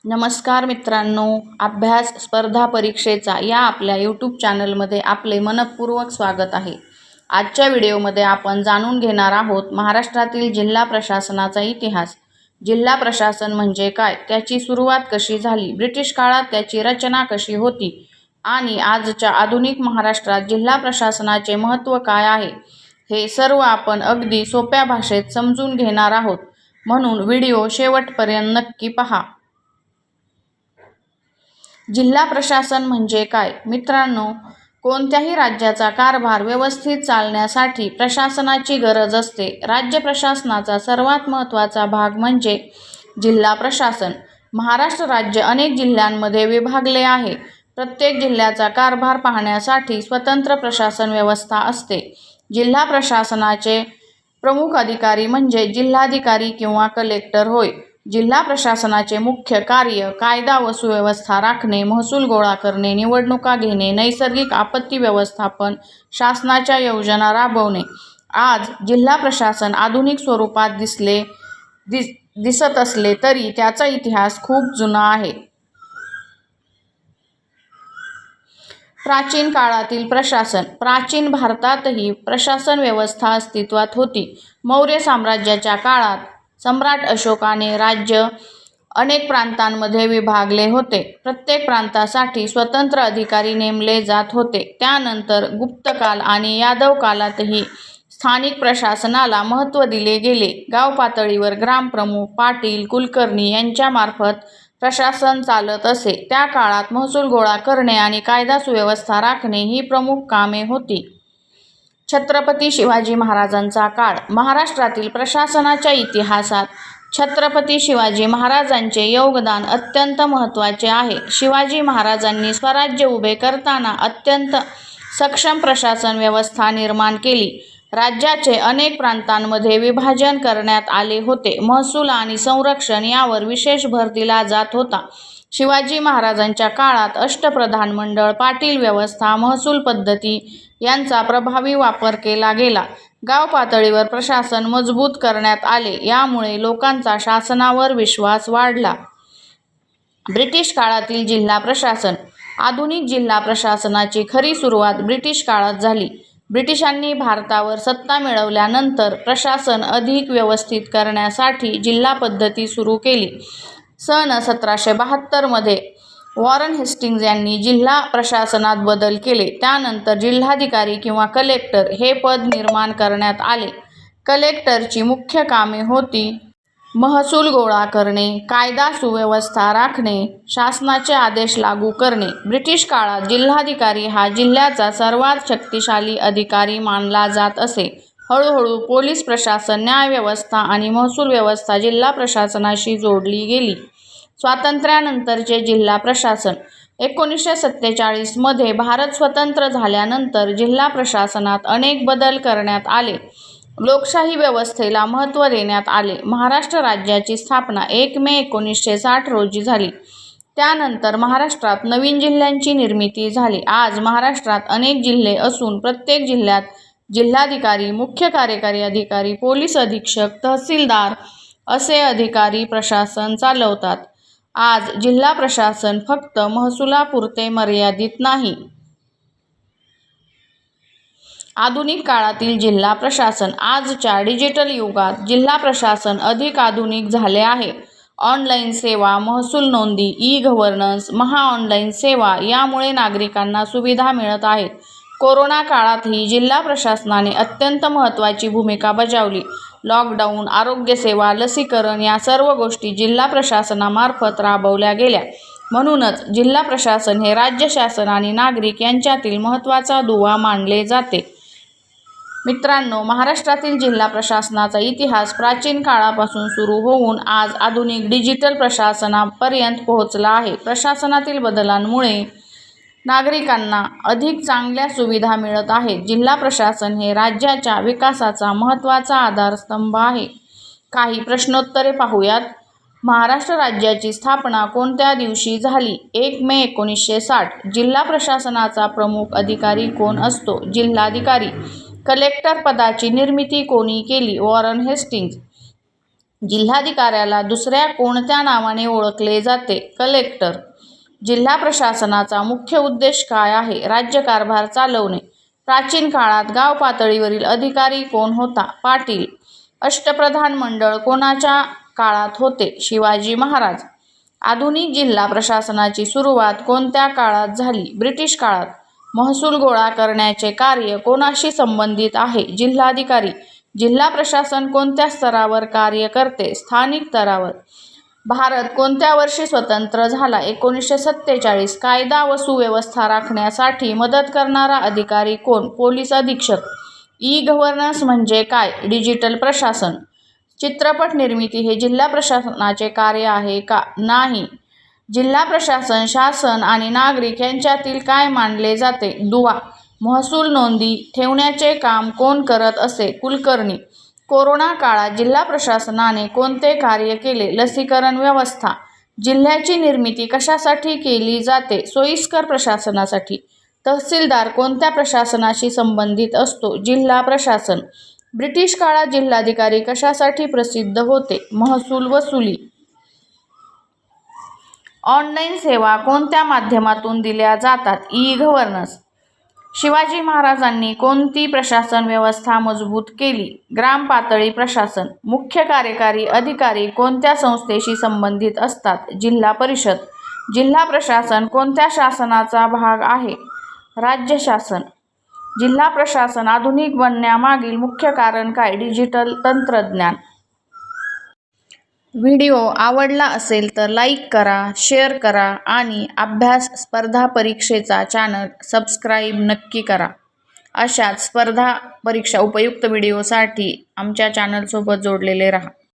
नमस्कार मित्रांनो, अभ्यास स्पर्धा परीक्षेचा या आपल्या यूट्यूब चॅनलमध्ये आपले मनपूर्वक स्वागत आहे. आजच्या व्हिडिओमध्ये आपण जाणून घेणार आहोत महाराष्ट्रातील जिल्हा प्रशासनाचा इतिहास. जिल्हा प्रशासन म्हणजे काय, त्याची सुरुवात कशी झाली, ब्रिटिश काळात त्याची रचना कशी होती आणि आजच्या आधुनिक महाराष्ट्रात जिल्हा प्रशासनाचे महत्त्व काय आहे, हे सर्व आपण अगदी सोप्या भाषेत समजून घेणार आहोत. म्हणून व्हिडिओ शेवटपर्यंत नक्की पहा. जिल्हा प्रशासन म्हणजे काय? मित्रांनो, कोणत्याही राज्याचा कारभार व्यवस्थित चालण्यासाठी प्रशासनाची गरज असते. राज्य प्रशासनाचा सर्वात महत्त्वाचा भाग म्हणजे जिल्हा प्रशासन. महाराष्ट्र राज्य अनेक जिल्ह्यांमध्ये विभागले आहे. प्रत्येक जिल्ह्याचा कारभार पाहण्यासाठी स्वतंत्र प्रशासन व्यवस्था असते. जिल्हा प्रशासनाचे प्रमुख अधिकारी म्हणजे जिल्हाधिकारी किंवा कलेक्टर होय. जिल्हा प्रशासनाचे मुख्य कार्य कायदा व सुव्यवस्था राखणे, महसूल गोळा करणे, निवडणुका घेणे, नैसर्गिक आपत्ती व्यवस्थापन, शासनाच्या योजना राबवणे. आज जिल्हा प्रशासन आधुनिक स्वरूपात दिसत असले तरी त्याचा इतिहास खूप जुना आहे. प्राचीन काळातील प्रशासन. प्राचीन भारतातही प्रशासन व्यवस्था अस्तित्वात होती. मौर्य साम्राज्याच्या काळात सम्राट अशोकाने राज्य अनेक प्रांतांमध्ये विभागले होते. प्रत्येक प्रांतासाठी स्वतंत्र अधिकारी नेमले जात होते. त्यानंतर गुप्तकाल आणि यादव काळातही स्थानिक प्रशासनाला महत्त्व दिले गेले. गाव पातळीवर ग्रामप्रमुख, पाटील, कुलकर्णी यांच्यामार्फत प्रशासन चालत असे. त्या काळात महसूल गोळा करणे आणि कायदा सुव्यवस्था राखणे ही प्रमुख कामे होती. छत्रपती शिवाजी महाराजांचा काळ. महाराष्ट्रातील प्रशासनाच्या इतिहासात छत्रपती शिवाजी महाराजांचे योगदान अत्यंत महत्त्वाचे आहे. शिवाजी महाराजांनी स्वराज्य उभे करताना अत्यंत सक्षम प्रशासन व्यवस्था निर्माण केली. राज्याचे अनेक प्रांतांमध्ये विभाजन करण्यात आले होते. महसूल आणि संरक्षण यावर विशेष भर दिला जात होता. शिवाजी महाराजांच्या काळात अष्टप्रधान मंडळ, पाटील व्यवस्था, महसूल पद्धती यांचा प्रभावी वापर केला गेला. गाव पातळीवर प्रशासन मजबूत करण्यात आले. यामुळे लोकांचा शासनावर विश्वास वाढला. ब्रिटिश काळातील जिल्हा प्रशासन. आधुनिक जिल्हा प्रशासनाची खरी सुरुवात ब्रिटिश काळात झाली. ब्रिटिशांनी भारतावर सत्ता मिळवल्यानंतर प्रशासन अधिक व्यवस्थित करण्यासाठी जिल्हा पद्धती सुरू केली. सन 1772 मध्ये वॉरन हेस्टिंग्ज यांनी जिल्हा प्रशासनात बदल केले. त्यानंतर जिल्हाधिकारी किंवा कलेक्टर हे पद निर्माण करण्यात आले. कलेक्टरची मुख्य कामे होती महसूल गोळा करणे, कायदा सुव्यवस्था राखणे, शासनाचे आदेश लागू करणे. ब्रिटिश काळात जिल्हाधिकारी हा जिल्ह्याचा सर्वात शक्तिशाली अधिकारी मानला जात असे. हळूहळू पोलीस प्रशासन, न्यायव्यवस्था आणि महसूल व्यवस्था जिल्हा प्रशासनाशी जोडली गेली. स्वातंत्र्यानंतरचे जिल्हा प्रशासन. 1947 मध्ये भारत स्वतंत्र झाल्यानंतर जिल्हा प्रशासनात अनेक बदल करण्यात आले. लोकशाही व्यवस्थेला महत्त्व देण्यात आले. महाराष्ट्र राज्याची स्थापना 1 मे 1960 रोजी झाली. त्यानंतर महाराष्ट्रात नवीन जिल्ह्यांची निर्मिती झाली. आज महाराष्ट्रात अनेक जिल्हे असून प्रत्येक जिल्ह्यात जिल्हाधिकारी, मुख्य कार्यकारी अधिकारी, पोलीस अधीक्षक, तहसीलदार असे अधिकारी प्रशासन चालवतात. आज जिल्हा प्रशासन फक्त महसुलापुरते मर्यादित नाही. आधुनिक काळातील जिल्हा प्रशासन. आजच्या डिजिटल युगात जिल्हा प्रशासन अधिक आधुनिक झाले आहे. ऑनलाईन सेवा, महसूल नोंदी, ई-गव्हर्नन्स, महा-ऑनलाईन सेवा यामुळे नागरिकांना सुविधा मिळत आहेत. कोरोना काळातही जिल्हा प्रशासनाने अत्यंत महत्त्वाची भूमिका बजावली. लॉकडाऊन, आरोग्यसेवा, लसीकरण या सर्व गोष्टी जिल्हा प्रशासनामार्फत राबवल्या गेल्या. म्हणूनच जिल्हा प्रशासन हे राज्य शासन आणि नागरिक यांच्यातील महत्त्वाचा दुवा मानले जाते. मित्रांनो, महाराष्ट्रातील जिल्हा प्रशासनाचा इतिहास प्राचीन काळापासून सुरू होऊन आज आधुनिक डिजिटल प्रशासनापर्यंत पोहोचला आहे. प्रशासनातील बदलांमुळे नागरिकांना अधिक चांगल्या सुविधा मिळत आहेत. जिल्हा प्रशासन हे राज्याच्या विकासाचा महत्त्वाचा आधारस्तंभ आहे. काही प्रश्नोत्तरे पाहूयात. महाराष्ट्र राज्याची स्थापना कोणत्या दिवशी झाली? 1 मे 1960. जिल्हा प्रशासनाचा प्रमुख अधिकारी कोण असतो? जिल्हाधिकारी. कलेक्टर पदाची निर्मिती कोणी केली? Warren Hastings. जिल्हाधिकाऱ्याला दुसऱ्या कोणत्या नावाने ओळखले जाते? कलेक्टर. जिल्हा प्रशासनाचा मुख्य उद्देश काय आहे? राज्यकारभार चालवणे. प्राचीन काळात गाव पातळीवरील अधिकारी कोण होता? पाटील. अष्टप्रधान मंडळ कोणाच्या काळात होते? शिवाजी महाराज. आधुनिक जिल्हा प्रशासनाची सुरुवात कोणत्या काळात झाली? ब्रिटिश काळात. महसूल गोळा करण्याचे कार्य कोणाशी संबंधित आहे? जिल्हाधिकारी. जिल्हा प्रशासन कोणत्या स्तरावर कार्य करते? स्थानिक स्तरावर. भारत कोणत्या वर्षी स्वतंत्र झाला? 1947. कायदा व सुव्यवस्था राखण्यासाठी मदत करणारा अधिकारी कोण? पोलीस अधीक्षक. ई-गव्हर्नन्स म्हणजे काय? डिजिटल प्रशासन. चित्रपट निर्मिती हे जिल्हा प्रशासनाचे कार्य आहे का? नाही. जिल्हा प्रशासन शासन आणि नागरिक यांच्यातील काय मानले जाते? दुवा. महसूल नोंदी ठेवण्याचे काम कोण करत असे? कुलकर्णी. कोरोना काळात जिल्हा प्रशासनाने कोणते कार्य केले? लसीकरण व्यवस्था. जिल्ह्याची निर्मिती कशासाठी केली जाते? सोयीस्कर प्रशासनासाठी. तहसीलदार कोणत्या प्रशासनाशी संबंधित असतो? जिल्हा प्रशासन. ब्रिटिश काळात जिल्हाधिकारी कशासाठी प्रसिद्ध होते? महसूल वसुली. ऑनलाईन सेवा कोणत्या माध्यमातून दिल्या जातात? ई-गव्हर्नन्स. शिवाजी महाराजांनी कोणती प्रशासन व्यवस्था मजबूत केली? ग्राम पातळी प्रशासन. मुख्य कार्यकारी अधिकारी कोणत्या संस्थेशी संबंधित असतात? जिल्हा परिषद. जिल्हा प्रशासन कोणत्या शासनाचा भाग आहे? राज्य शासन. जिल्हा प्रशासन आधुनिक बनण्यामागील मुख्य कारण काय? डिजिटल तंत्रज्ञान. व्हिडिओ आवडला असेल तर लाईक करा, शेअर करा आणि अभ्यास स्पर्धा परीक्षेचा चॅनल सबस्क्राईब नक्की करा. अशाच स्पर्धा परीक्षा उपयुक्त व्हिडिओसाठी आमच्या चॅनलसोबत जोडलेले राहा.